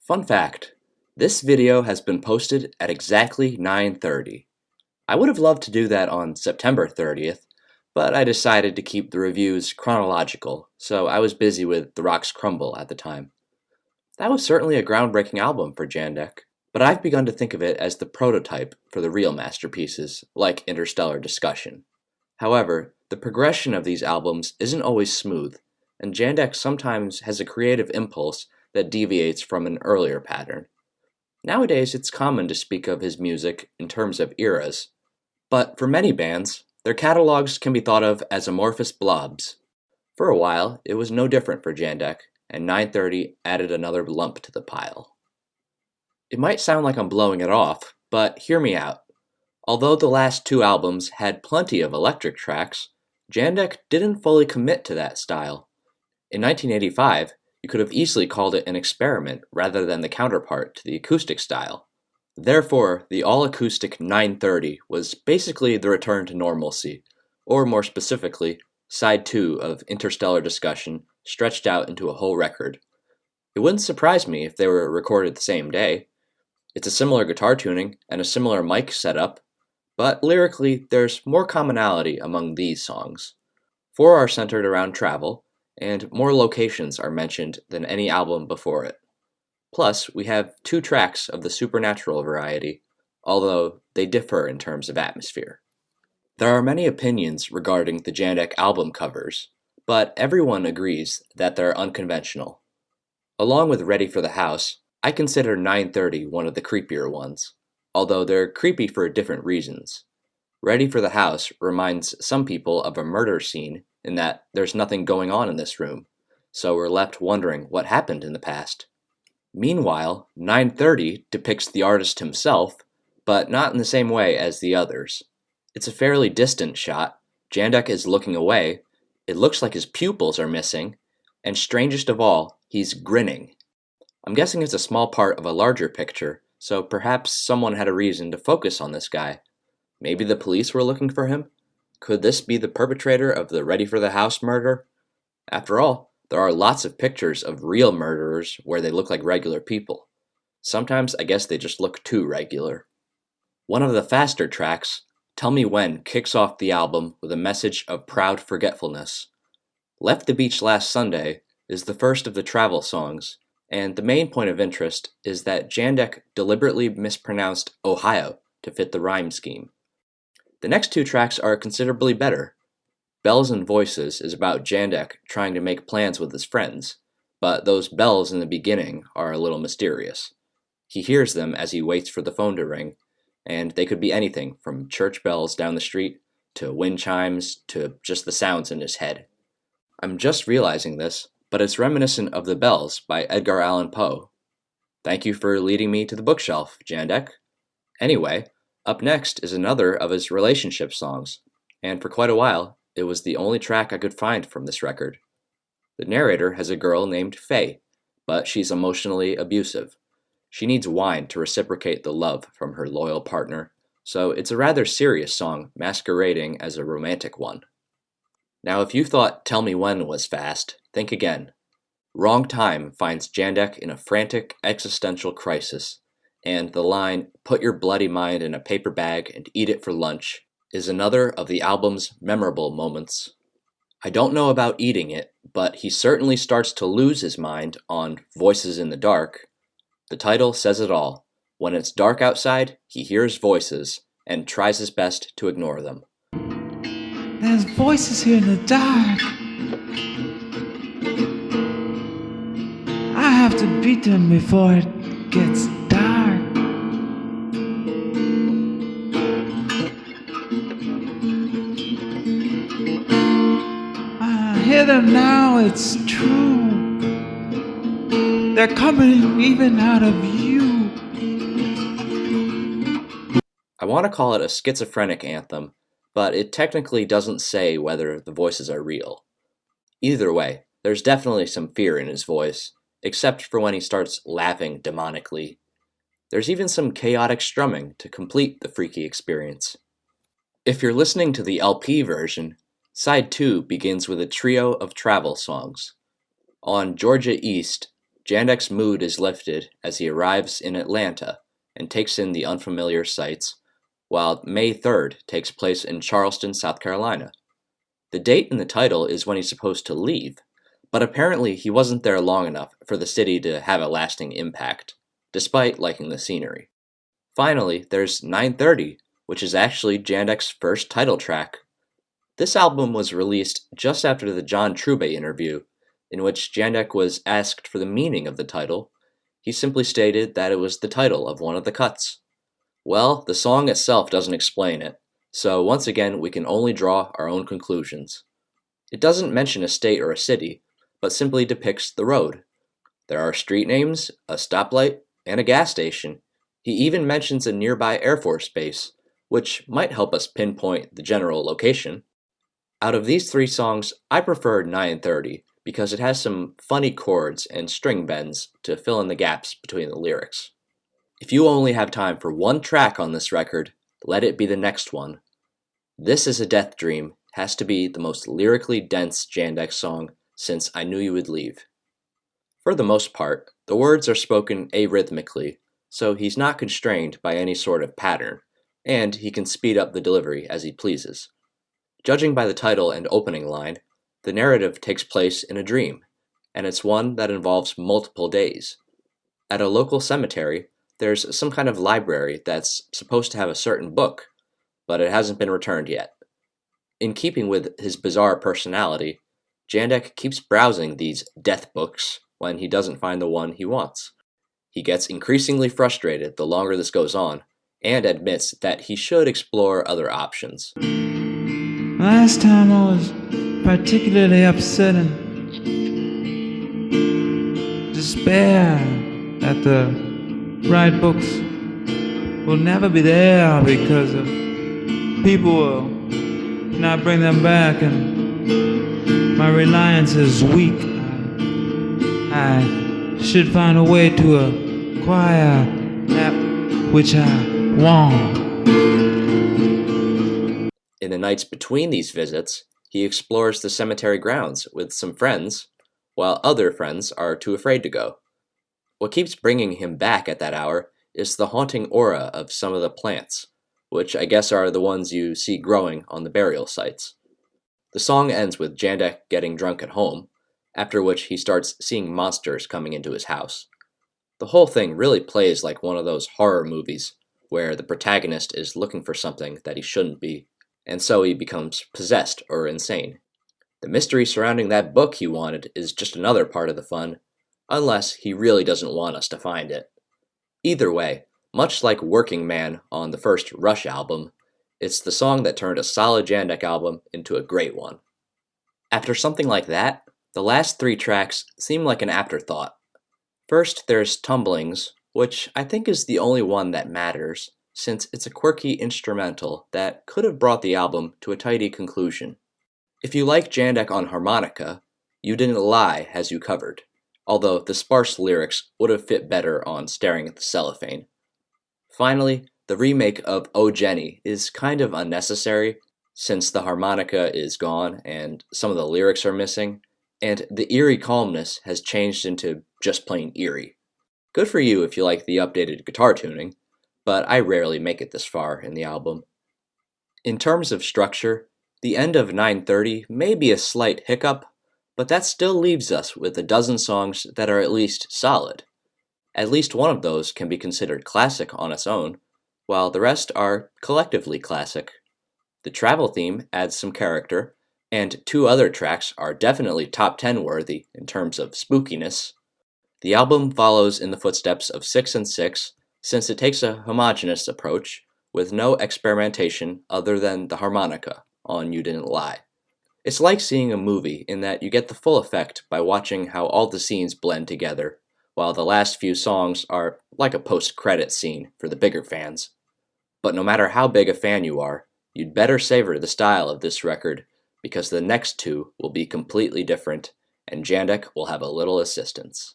Fun fact, this video has been posted at exactly 9:30. I would have loved to do that on September 30th, but I decided to keep the reviews chronological, so I was busy with The Rocks Crumble at the time. That was certainly a groundbreaking album for Jandek, but I've begun to think of it as the prototype for the real masterpieces, like Interstellar Discussion. However, the progression of these albums isn't always smooth, and Jandek sometimes has a creative impulse that deviates from an earlier pattern. Nowadays, it's common to speak of his music in terms of eras, but for many bands, their catalogs can be thought of as amorphous blobs. For a while, it was no different for Jandek, and 9:30 added another lump to the pile. It might sound like I'm blowing it off, but hear me out. Although the last two albums had plenty of electric tracks, Jandek didn't fully commit to that style. In 1985, you could have easily called it an experiment rather than the counterpart to the acoustic style. Therefore, the all-acoustic 9:30 was basically the return to normalcy, or more specifically, side 2 of Interstellar Discussion stretched out into a whole record. It wouldn't surprise me if they were recorded the same day. It's a similar guitar tuning and a similar mic setup, but lyrically, there's more commonality among these songs. 4 are centered around travel, and more locations are mentioned than any album before it. Plus, we have 2 tracks of the supernatural variety, although they differ in terms of atmosphere. There are many opinions regarding the Jandek album covers, but everyone agrees that they're unconventional. Along with Ready for the House, I consider 9:30 one of the creepier ones, although they're creepy for different reasons. Ready for the House reminds some people of a murder scene in that there's nothing going on in this room, so we're left wondering what happened in the past. Meanwhile, 9:30 depicts the artist himself, but not in the same way as the others. It's a fairly distant shot, Jandek is looking away, it looks like his pupils are missing, and strangest of all, he's grinning. I'm guessing it's a small part of a larger picture, so perhaps someone had a reason to focus on this guy. Maybe the police were looking for him? Could this be the perpetrator of the Ready for the House murder? After all, there are lots of pictures of real murderers where they look like regular people. Sometimes I guess they just look too regular. One of the faster tracks, Tell Me When, kicks off the album with a message of proud forgetfulness. Left the Beach Last Sunday is the first of the travel songs, and the main point of interest is that Jandek deliberately mispronounced Ohio to fit the rhyme scheme. The next 2 tracks are considerably better. Bells and Voices is about Jandek trying to make plans with his friends, but those bells in the beginning are a little mysterious. He hears them as he waits for the phone to ring, and they could be anything from church bells down the street to wind chimes to just the sounds in his head. I'm just realizing this, but it's reminiscent of The Bells by Edgar Allan Poe. Thank you for leading me to the bookshelf, Jandek. Anyway, up next is another of his relationship songs, and for quite a while, it was the only track I could find from this record. The narrator has a girl named Faye, but she's emotionally abusive. She needs wine to reciprocate the love from her loyal partner, so it's a rather serious song masquerading as a romantic one. Now, if you thought Tell Me When was fast, think again. Wrong Time finds Jandek in a frantic existential crisis, and the line, "Put your bloody mind in a paper bag and eat it for lunch," is another of the album's memorable moments. I don't know about eating it, but he certainly starts to lose his mind on Voices in the Dark. The title says it all. When it's dark outside, he hears voices, and tries his best to ignore them. There's voices here in the dark. I have to beat them before it gets dark. I hear them now, it's true. They're coming even out of you. I want to call it a schizophrenic anthem, but it technically doesn't say whether the voices are real. Either way, there's definitely some fear in his voice, except for when he starts laughing demonically. There's even some chaotic strumming to complete the freaky experience. If you're listening to the LP version, Side 2 begins with a trio of travel songs. On Georgia East, Jandek's mood is lifted as he arrives in Atlanta and takes in the unfamiliar sights, while May 3rd takes place in Charleston, South Carolina. The date in the title is when he's supposed to leave, but apparently he wasn't there long enough for the city to have a lasting impact, despite liking the scenery. Finally, there's 930, which is actually Jandek's first title track. This album was released just after the John Trubay interview, in which Jandek was asked for the meaning of the title. He simply stated that it was the title of one of the cuts. Well, the song itself doesn't explain it, so once again we can only draw our own conclusions. It doesn't mention a state or a city, but simply depicts the road. There are street names, a stoplight, and a gas station. He even mentions a nearby Air Force base, which might help us pinpoint the general location. Out of these three songs, I prefer 930 because it has some funny chords and string bends to fill in the gaps between the lyrics. If you only have time for one track on this record, let it be the next one. This Is a Death Dream has to be the most lyrically dense Jandek song since I Knew You Would Leave. For the most part, the words are spoken arrhythmically, so he's not constrained by any sort of pattern, and he can speed up the delivery as he pleases. Judging by the title and opening line, the narrative takes place in a dream, and it's one that involves multiple days. At a local cemetery, there's some kind of library that's supposed to have a certain book, but it hasn't been returned yet. In keeping with his bizarre personality, Jandek keeps browsing these death books when he doesn't find the one he wants. He gets increasingly frustrated the longer this goes on, and admits that he should explore other options. Last time I was particularly upset and despair that the right books will never be there because of people will not bring them back, and my reliance is weak. I should find a way to acquire that which I want. In the nights between these visits, he explores the cemetery grounds with some friends, while other friends are too afraid to go. What keeps bringing him back at that hour is the haunting aura of some of the plants, which I guess are the ones you see growing on the burial sites. The song ends with Jandek getting drunk at home, after which he starts seeing monsters coming into his house. The whole thing really plays like one of those horror movies, where the protagonist is looking for something that he shouldn't be, and so he becomes possessed or insane. The mystery surrounding that book he wanted is just another part of the fun, unless he really doesn't want us to find it. Either way, much like Working Man on the first Rush album, it's the song that turned a solid Jandek album into a great one. After something like that, the last three tracks seem like an afterthought. First, there's Tumblings, which I think is the only one that matters, since it's a quirky instrumental that could have brought the album to a tidy conclusion. If you like Jandek on harmonica, You Didn't Lie has you covered, although the sparse lyrics would have fit better on Staring at the Cellophane. Finally, the remake of Oh Jenny is kind of unnecessary, since the harmonica is gone and some of the lyrics are missing, and the eerie calmness has changed into just plain eerie. Good for you if you like the updated guitar tuning, but I rarely make it this far in the album. In terms of structure, the end of 930 may be a slight hiccup, but that still leaves us with a dozen songs that are at least solid. At least one of those can be considered classic on its own, while the rest are collectively classic. The travel theme adds some character, and two other tracks are definitely top 10 worthy in terms of spookiness. The album follows in the footsteps of 6 and 6, since it takes a homogeneous approach, with no experimentation other than the harmonica on You Didn't Lie. It's like seeing a movie in that you get the full effect by watching how all the scenes blend together, while the last few songs are like a post-credit scene for the bigger fans. But no matter how big a fan you are, you'd better savor the style of this record, because the next two will be completely different, and Jandek will have a little assistance.